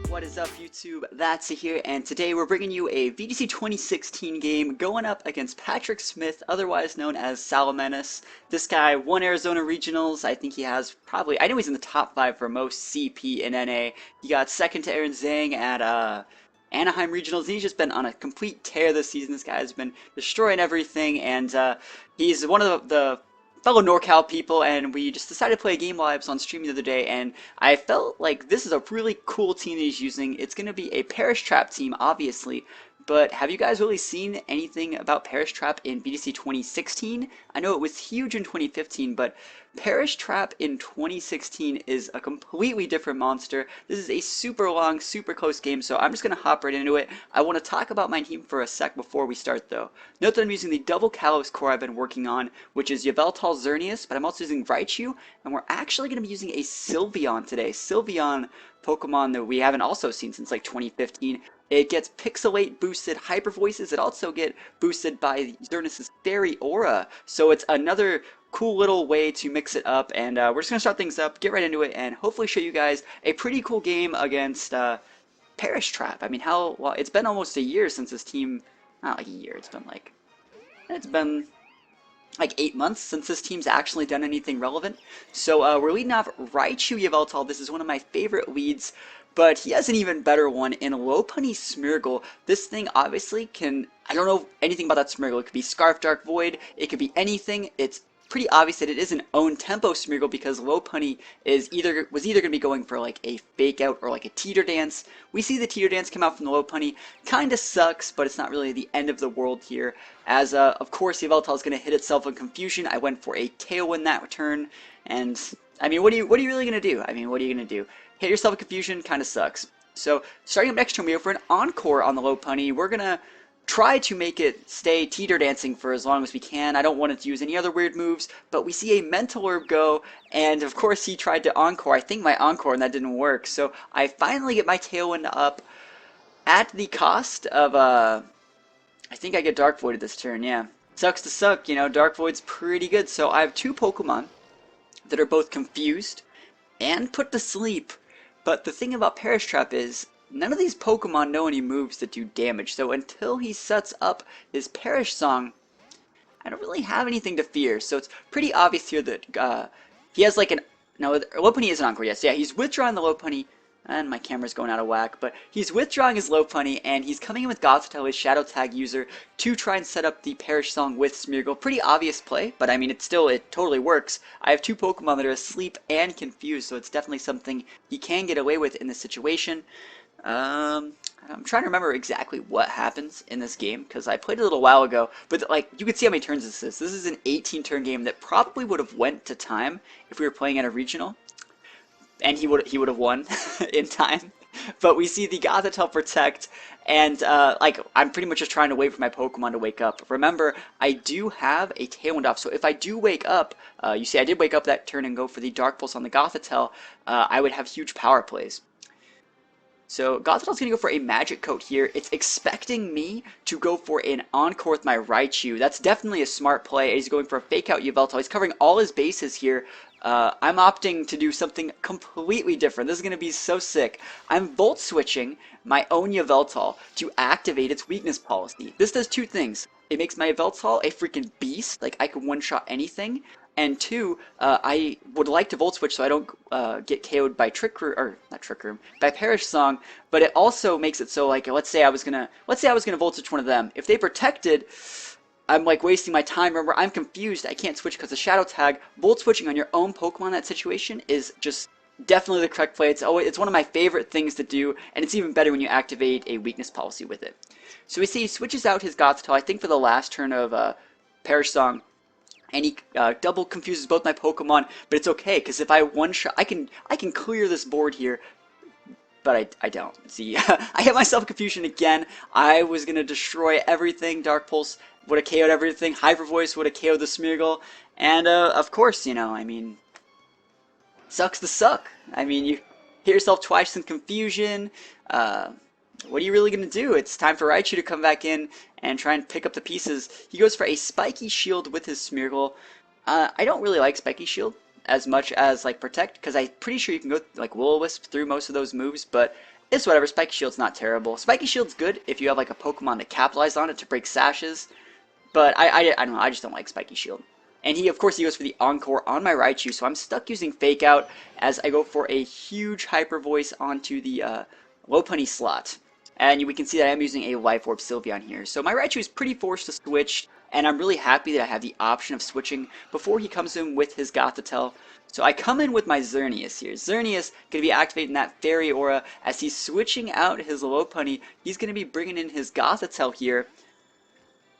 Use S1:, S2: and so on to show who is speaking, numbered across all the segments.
S1: What is up, YouTube? That's here, and today we're bringing you a VGC 2016 game going up against Patrick Smith, otherwise known as Salamenis. This guy won Arizona Regionals. I think he has probably, I know he's in the top 5 for most CP in NA. He got second to Aaron Zhang at Anaheim Regionals, and he's just been on a complete tear this season. This guy has been destroying everything, and he's one of the fellow NorCal people, and we just decided to play a game while I was on stream the other day, and I felt like this is a really cool team that he's using. It's going to be a Parish Trap team, obviously, but have you guys really seen anything about Parish Trap in BDC 2016? I know it was huge in 2015, but Parish Trap in 2016 is a completely different monster. This is a super long, super close game, so I'm just going to hop right into it. I want to talk about my team for a sec before we start, though. Note that I'm using the double Kalos core I've been working on, which is Yveltal Xerneas, but I'm also using Raichu, and we're actually going to be using a Sylveon today. Sylveon Pokemon that we haven't also seen since like 2015. It gets Pixelate boosted Hyper Voices. It also get boosted by Xerneas' Fairy Aura. So it's another cool little way to mix it up. And we're just going to start things up, get right into it, and hopefully show you guys a pretty cool game against Parish Trap. I mean, well, it's been almost a year since this team, not like a year, it's been like 8 months since this team's actually done anything relevant. So we're leading off Raichu Yveltal. This is one of my favorite leads, but he has an even better one in Lopunny Smeargle. This thing obviously can, I don't know anything about that Smeargle. It could be Scarf Dark Void, it could be anything. It's pretty obvious that it is an own tempo Smeargle because Lopunny was either going to be going for like a fake out or like a teeter dance. We see the teeter dance come out from the Lopunny. Kind of sucks, but it's not really the end of the world here. As of course Yveltal is going to hit itself in Confusion. I went for a Tailwind that turn, and I mean, what are you really going to do? I mean, what are you going to do? Hit yourself in Confusion kind of sucks. So starting up next turn, we go for an Encore on the Lopunny. We're gonna try to make it stay teeter dancing for as long as we can. I don't want it to use any other weird moves, but we see a Mental Herb go, and of course he tried to Encore. I think my Encore, and that didn't work. So I finally get my Tailwind up at the cost of, I think I get Dark Voided this turn, yeah. Sucks to suck, you know, Dark Void's pretty good. So I have two Pokemon that are both confused and put to sleep. But the thing about Parish Trap is, none of these Pokemon know any moves that do damage, so until he sets up his Perish Song, I don't really have anything to fear. So it's pretty obvious here that he has like no, Lopunny is an Encore, yes. Yeah, he's withdrawing the Lopunny, and my camera's going out of whack, but he's withdrawing his Lopunny, and he's coming in with Gothitelle, his Shadow Tag user, to try and set up the Perish Song with Smeargle. Pretty obvious play, but I mean, it totally works. I have two Pokemon that are asleep and confused, so it's definitely something he can get away with in this situation. I'm trying to remember exactly what happens in this game, because I played it a little while ago, but like, you can see how many turns this is. This is an 18-turn game that probably would have went to time if we were playing at a regional. And he would have won in time. But we see the Gothitelle Protect, and like, I'm pretty much just trying to wait for my Pokemon to wake up. Remember, I do have a Tailwind off, so if I do wake up, you see I did wake up that turn and go for the Dark Pulse on the Gothitelle, I would have huge power plays. So Gothitelle's going to go for a Magic Coat here. It's expecting me to go for an Encore with my Raichu. That's definitely a smart play. He's going for a Fake Out Yveltal. He's covering all his bases here. I'm opting to do something completely different. This is going to be so sick. I'm Volt Switching my own Yveltal to activate its weakness policy. This does two things. It makes my Yveltal a freaking beast. Like, I can one-shot anything. And two, I would like to Volt Switch so I don't get KO'd by Trick Room, or not Trick Room, by Perish Song. But it also makes it so, like, let's say I was gonna Volt Switch one of them. If they protected, I'm like wasting my time. Remember, I'm confused. I can't switch because of Shadow Tag. Volt Switching on your own Pokemon in that situation is just definitely the correct play. It's one of my favorite things to do, and it's even better when you activate a weakness policy with it. So we see he switches out his Gothitelle, I think for the last turn of Perish Song. And he double confuses both my Pokemon, but it's okay, because if I one-shot, I can clear this board here, but I don't. See, I hit myself in Confusion again. I was going to destroy everything. Dark Pulse would have KO'd everything. Hyper Voice would have KO'd the Smeargle, and of course, you know, I mean, sucks to suck. I mean, you hit yourself twice in Confusion. What are you really going to do? It's time for Raichu to come back in and try and pick up the pieces. He goes for a Spiky Shield with his Smeargle. I don't really like Spiky Shield as much as like Protect, because I'm pretty sure you can go like Will-O-Wisp through most of those moves, but It's whatever. Spiky Shield's not terrible. Spiky Shield's good if you have like a Pokemon to capitalize on it to break sashes. But I don't know, I just don't like Spiky Shield. And of course, he goes for the Encore on my Raichu, so I'm stuck using Fake Out as I go for a huge Hyper Voice onto the Lopunny slot. And we can see that I'm using a Life Orb Sylveon here. So my Raichu is pretty forced to switch, and I'm really happy that I have the option of switching before he comes in with his Gothitelle. So I come in with my Xerneas here. Xerneas going to be activating that Fairy Aura as he's switching out his Lopunny. He's going to be bringing in his Gothitelle here.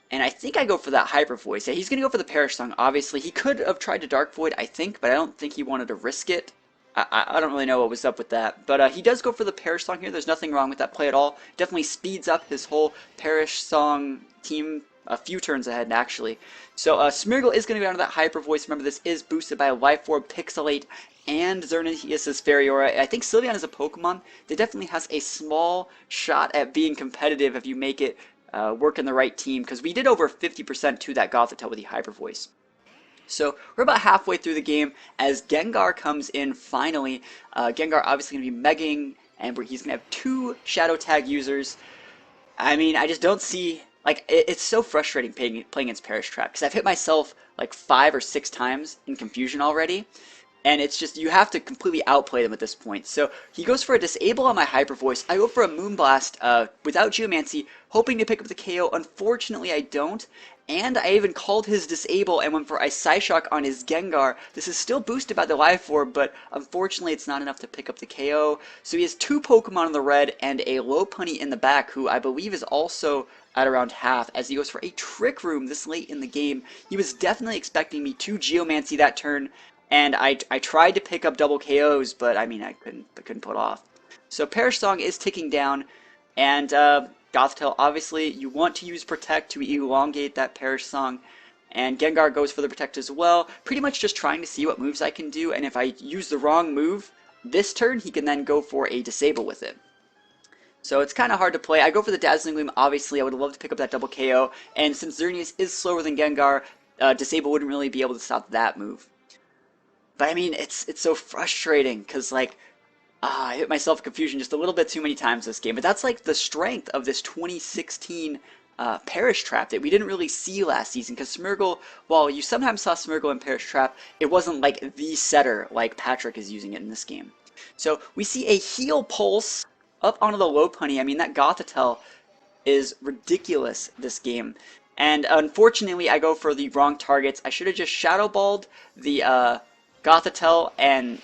S1: And I think I go for that Hyper Voice. Yeah, he's going to go for the Perish Song, obviously. He could have tried to Dark Void, I think, but I don't think he wanted to risk it. I don't really know what was up with that. But he does go for the Perish Song here. There's nothing wrong with that play at all. Definitely speeds up his whole Perish Song team a few turns ahead, actually. So Smeargle is going to go down to that Hyper Voice. Remember, this is boosted by a Life Orb, Pixelate, and Xerneas' Fairy Aura. I think Sylveon is a Pokemon that definitely has a small shot at being competitive if you make it work in the right team, because we did over 50% to that Gothitelle with the Hyper Voice. So we're about halfway through the game as Gengar comes in finally. Gengar obviously going to be megging, and he's going to have 2 Shadow Tag users. I mean, I just don't see, like, it's so frustrating playing against Perish Trap, because I've hit myself like 5 or 6 times in Confusion already. And it's just, you have to completely outplay them at this point. So he goes for a Disable on my Hyper Voice. I go for a Moonblast without Geomancy, hoping to pick up the KO. Unfortunately, I don't. And I even called his Disable and went for a Psyshock on his Gengar. This is still boosted by the Life Orb, but unfortunately it's not enough to pick up the KO. So he has 2 Pokemon in the red and a Lopunny in the back, who I believe is also at around half, as he goes for a Trick Room this late in the game. He was definitely expecting me to Geomancy that turn, and I tried to pick up double KOs, but I mean, I couldn't pull it off. So Perish Song is ticking down, and Gothitelle, obviously, you want to use Protect to elongate that Perish Song, and Gengar goes for the Protect as well, pretty much just trying to see what moves I can do, and if I use the wrong move this turn, he can then go for a Disable with it. So it's kind of hard to play. I go for the Dazzling Gleam, obviously. I would love to pick up that double KO, and since Xerneas is slower than Gengar, Disable wouldn't really be able to stop that move. But I mean, it's so frustrating, because like, I hit myself in Confusion just a little bit too many times this game. But that's like the strength of this 2016 Perish Trap that we didn't really see last season. Because Smeargle, while you sometimes saw Smeargle in Perish Trap, it wasn't like the setter like Patrick is using it in this game. So we see a Heal Pulse up onto the Lopunny. I mean, that Gothitelle is ridiculous this game. And unfortunately, I go for the wrong targets. I should have just Shadow Balled the Gothitelle and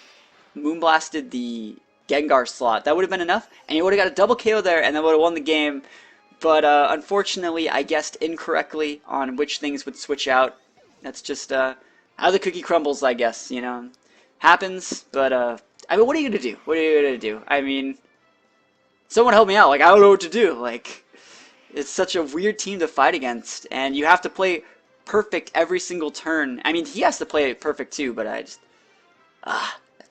S1: Moonblasted the Gengar slot. That would have been enough, and you would have got a double KO there, and then would have won the game. But unfortunately, I guessed incorrectly on which things would switch out. That's just how the cookie crumbles, I guess. You know, happens. But I mean, what are you gonna do? What are you gonna do? I mean, someone help me out. Like, I don't know what to do. Like, it's such a weird team to fight against, and you have to play perfect every single turn. I mean, he has to play perfect too, but I just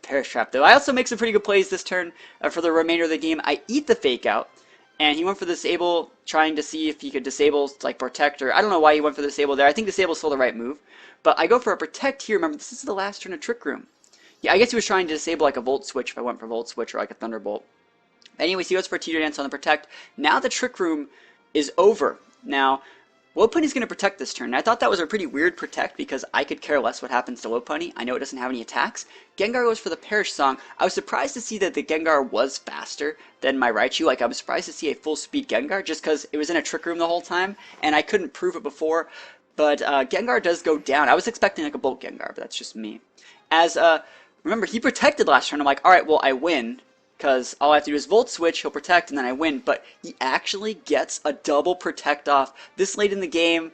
S1: Perish Trap though. I also make some pretty good plays this turn for the remainder of the game. I eat the Fake Out, and he went for the Disable, trying to see if he could disable like Protect, or I don't know why he went for the Disable there. I think Disable's still the right move, but I go for a Protect here. Remember, this is the last turn of Trick Room. Yeah, I guess he was trying to disable like a Volt Switch if I went for Volt Switch, or like a Thunderbolt. Anyways, he goes for a Teeter Dance on the Protect. Now the Trick Room is over. Now, Lopunny's going to Protect this turn. And I thought that was a pretty weird Protect because I could care less what happens to Lopunny. I know it doesn't have any attacks. Gengar goes for the Perish Song. I was surprised to see that the Gengar was faster than my Raichu. Like, I was surprised to see a full speed Gengar just because it was in a Trick Room the whole time, and I couldn't prove it before. But Gengar does go down. I was expecting like a Bolt Gengar, but that's just me. As, remember, he Protected last turn. I'm like, alright, well, I win, because all I have to do is Volt Switch, he'll Protect, and then I win. But he actually gets a double Protect off this late in the game,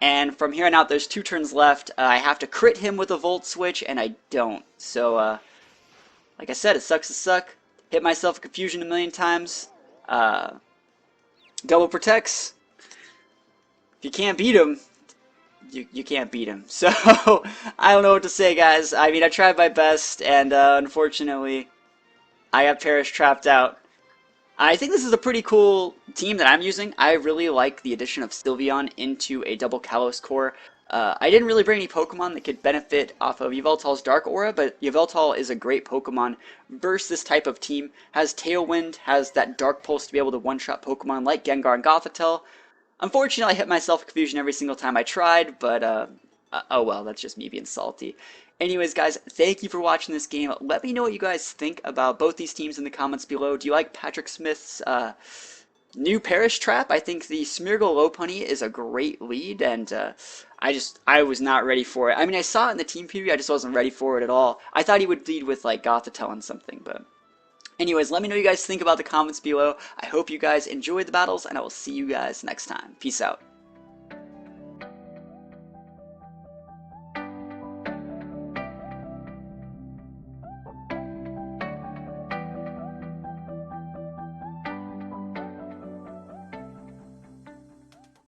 S1: and from here on out, there's 2 turns left. I have to crit him with a Volt Switch, and I don't. So, like I said, it sucks to suck. Hit myself in Confusion a million times. Double Protects. If you can't beat him, you can't beat him. So, I don't know what to say, guys. I mean, I tried my best, and unfortunately, I got Perish Trapped out. I think this is a pretty cool team that I'm using. I really like the addition of Sylveon into a double Kalos core. I didn't really bring any Pokemon that could benefit off of Yveltal's Dark Aura, but Yveltal is a great Pokemon versus this type of team. Has Tailwind, has that Dark Pulse to be able to one-shot Pokemon like Gengar and Gothitelle. Unfortunately, I hit myself with Confusion every single time I tried, but oh well, that's just me being salty. Anyways, guys, thank you for watching this game. Let me know what you guys think about both these teams in the comments below. Do you like Patrick Smith's new Parish Trap? I think the Smeargle Lopunny is a great lead, and I was not ready for it. I mean, I saw it in the team preview, I just wasn't ready for it at all. I thought he would lead with like Gothitelle and something, but anyways, let me know what you guys think about the comments below. I hope you guys enjoyed the battles, and I will see you guys next time. Peace out.